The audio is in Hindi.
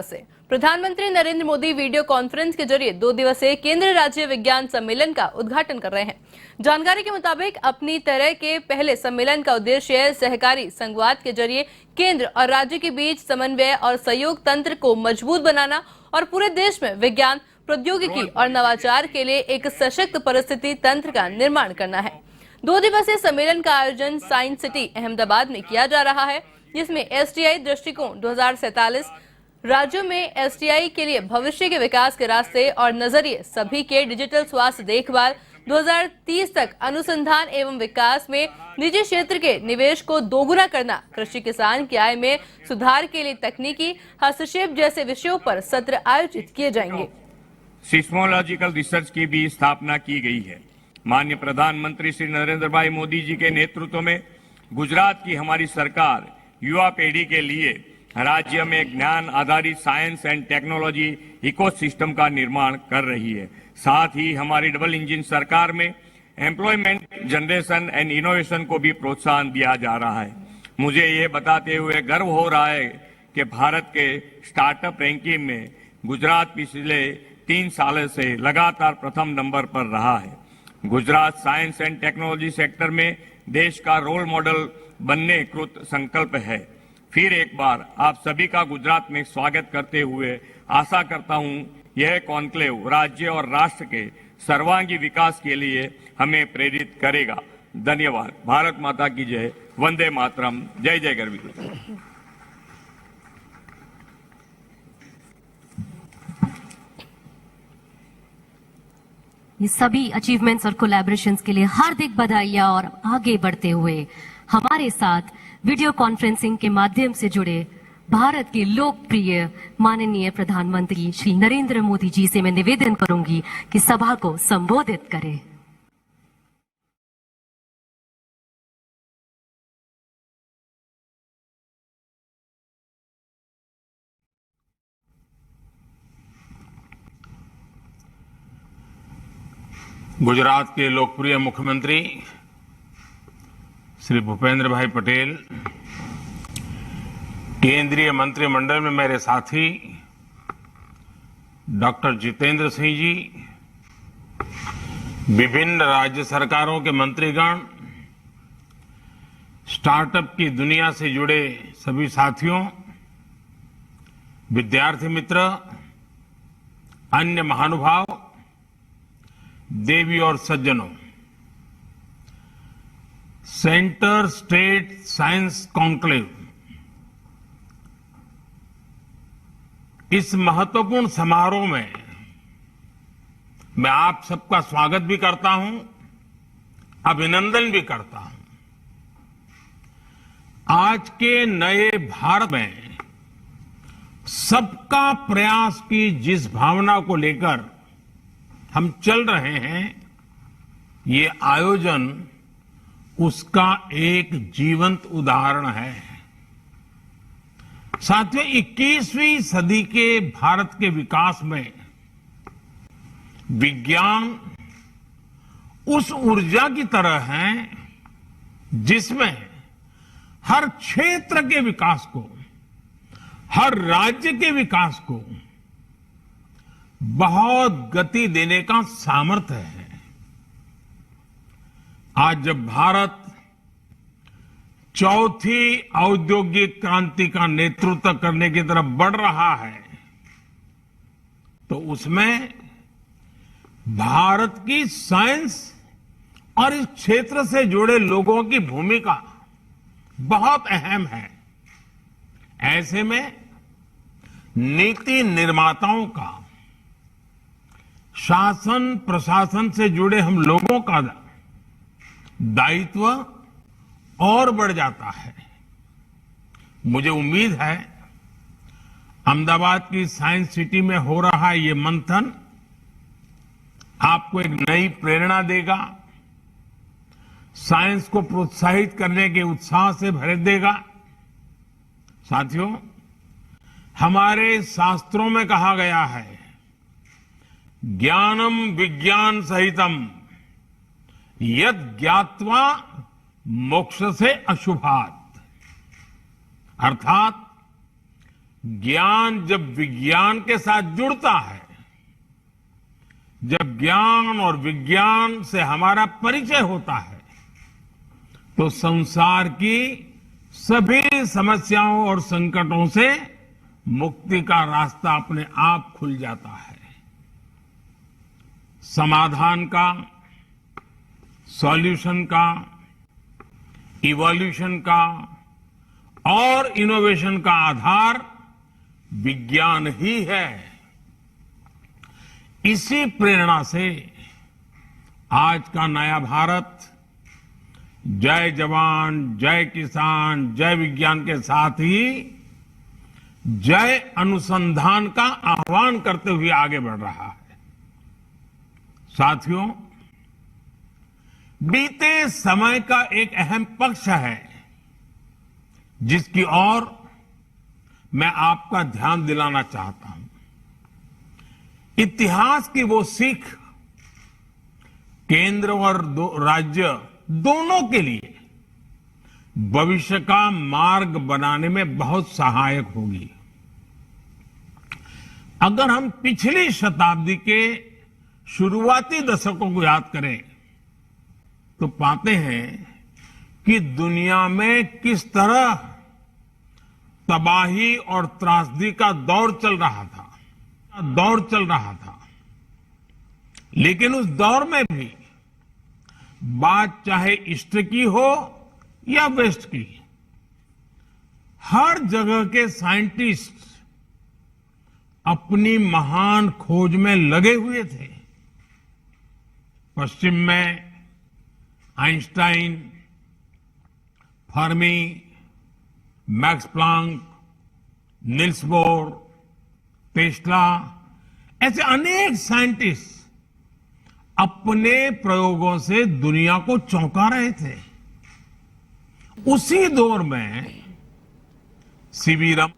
से प्रधानमंत्री नरेंद्र मोदी वीडियो कॉन्फ्रेंस के जरिए 2 दिवसीय केंद्रीय राज्य विज्ञान सम्मेलन का उद्घाटन कर रहे हैं। जानकारी के मुताबिक अपनी तरह के पहले सम्मेलन का उद्देश्य सहकारी संघवाद के जरिए केंद्र और राज्य के बीच समन्वय और सहयोग तंत्र को मजबूत बनाना और पूरे देश में विज्ञान, प्रौद्योगिकी और नवाचार के लिए एक सशक्त परिस्थिति तंत्र का निर्माण करना है। 2 दिवसीय सम्मेलन का आयोजन साइंस सिटी अहमदाबाद में किया जा रहा है, जिसमें एसटीआई दृष्टिकोण 2047 राज्यों में एसटीआई के लिए भविष्य के विकास के रास्ते और नजरिए, सभी के डिजिटल स्वास्थ्य देखभाल, 2030 तक अनुसंधान एवं विकास में निजी क्षेत्र के निवेश को दोगुना करना, कृषि किसान की आय में सुधार के लिए तकनीकी हस्तक्षेप जैसे विषयों पर सत्र आयोजित किए जाएंगे। सिस्मोलॉजिकल रिसर्च की भी स्थापना की गई है। माननीय प्रधानमंत्री श्री नरेंद्र भाई मोदी जी के नेतृत्व में गुजरात की हमारी सरकार युवा पीढ़ी के लिए राज्य में ज्ञान आधारित साइंस एंड टेक्नोलॉजी इकोसिस्टम का निर्माण कर रही है। साथ ही हमारी डबल इंजन सरकार में एम्प्लॉयमेंट जनरेशन एंड इनोवेशन को भी प्रोत्साहन दिया जा रहा है। मुझे ये बताते हुए गर्व हो रहा है कि भारत के स्टार्टअप रैंकिंग में गुजरात पिछले 3 सालों से लगातार प्रथम नंबर पर रहा है। Gujarat science and technology sector में देश का रोल मॉडल बनने कृत संकल्प है। फिर एक बार आप सभी का गुजरात में स्वागत करते हुए आशा करता हूं यह कॉन्क्लेव राज्य और राष्ट्र के सर्वांगीण विकास के लिए हमें प्रेरित करेगा। धन्यवाद। भारत माता की जय। वंदे मातरम। जय जय गरवी। ये सभी अचीवमेंट्स और कोलैबोरेशंस के लिए हार्दिक बधाइयां और आगे बढ़ते हुए हमारे साथ वीडियो कॉन्फ्रेंसिंग के माध्यम से जुड़े भारत के लोकप्रिय माननीय प्रधानमंत्री श्री नरेंद्र मोदी जी से मैं निवेदन करूंगी कि सभा को संबोधित करें। गुजरात के लोकप्रिय मुख्यमंत्री श्री भूपेंद्र भाई पटेल, केंद्रीय मंत्रिमंडल में मेरे साथी डॉक्टर जितेंद्र सिंह जी, विभिन्न राज्य सरकारों के मंत्रीगण, स्टार्टअप की दुनिया से जुड़े सभी साथियों, विद्यार्थी मित्र, अन्य महानुभाव, देवी और सज्जनों, सेंटर स्टेट साइंस कॉन्क्लेव इस महत्वपूर्ण समारोह में मैं आप सबका स्वागत भी करता हूं, अभिनंदन भी करता हूं। आज के नए भारत में सबका प्रयास की जिस भावना को लेकर हम चल रहे हैं, ये आयोजन उसका एक जीवंत उदाहरण है। साथियों, 21वीं सदी के भारत के विकास में विज्ञान उस ऊर्जा की तरह है जिसमें हर क्षेत्र के विकास को, हर राज्य के विकास को बहुत गति देने का सामर्थ्य है। आज जब भारत चौथी औद्योगिक क्रांति का नेतृत्व करने की तरफ बढ़ रहा है, तो उसमें भारत की साइंस और इस क्षेत्र से जुड़े लोगों की भूमिका बहुत अहम है। ऐसे में नीति निर्माताओं का, शासन प्रशासन से जुड़े हम लोगों का दायित्व और बढ़ जाता है। मुझे उम्मीद है अहमदाबाद की साइंस सिटी में हो रहा ये मंथन आपको एक नई प्रेरणा देगा, साइंस को प्रोत्साहित करने के उत्साह से भर देगा। साथियों, हमारे शास्त्रों में कहा गया है, ज्ञानम विज्ञान सहितम यद ज्ञात्वा मोक्ष से अशुभात, अर्थात ज्ञान जब विज्ञान के साथ जुड़ता है, जब ज्ञान और विज्ञान से हमारा परिचय होता है, तो संसार की सभी समस्याओं और संकटों से मुक्ति का रास्ता अपने आप खुल जाता है। समाधान का, सॉल्यूशन का, इवोल्यूशन का और इनोवेशन का आधार विज्ञान ही है। इसी प्रेरणा से आज का नया भारत जय जवान, जय किसान, जय विज्ञान के साथ ही जय अनुसंधान का आह्वान करते हुए आगे बढ़ रहा है। साथियों, बीते समय का एक अहम पक्ष है जिसकी ओर मैं आपका ध्यान दिलाना चाहता हूं। इतिहास की वो सीख केंद्र और राज्य दोनों के लिए भविष्य का मार्ग बनाने में बहुत सहायक होगी। अगर हम पिछली शताब्दी के शुरुआती दशकों को याद करें तो पाते हैं कि दुनिया में किस तरह तबाही और त्रासदी का दौर चल रहा था। लेकिन उस दौर में भी बात चाहे ईस्ट की हो या वेस्ट की, हर जगह के साइंटिस्ट अपनी महान खोज में लगे हुए थे। पश्चिम में Einstein, Fermi, max Planck, Nils bore, Tesla, ऐसे अनेक साइंटिस्ट अपने प्रयोगों से दुनिया को चौंका रहे थे। उसी दौर में सीवी रमन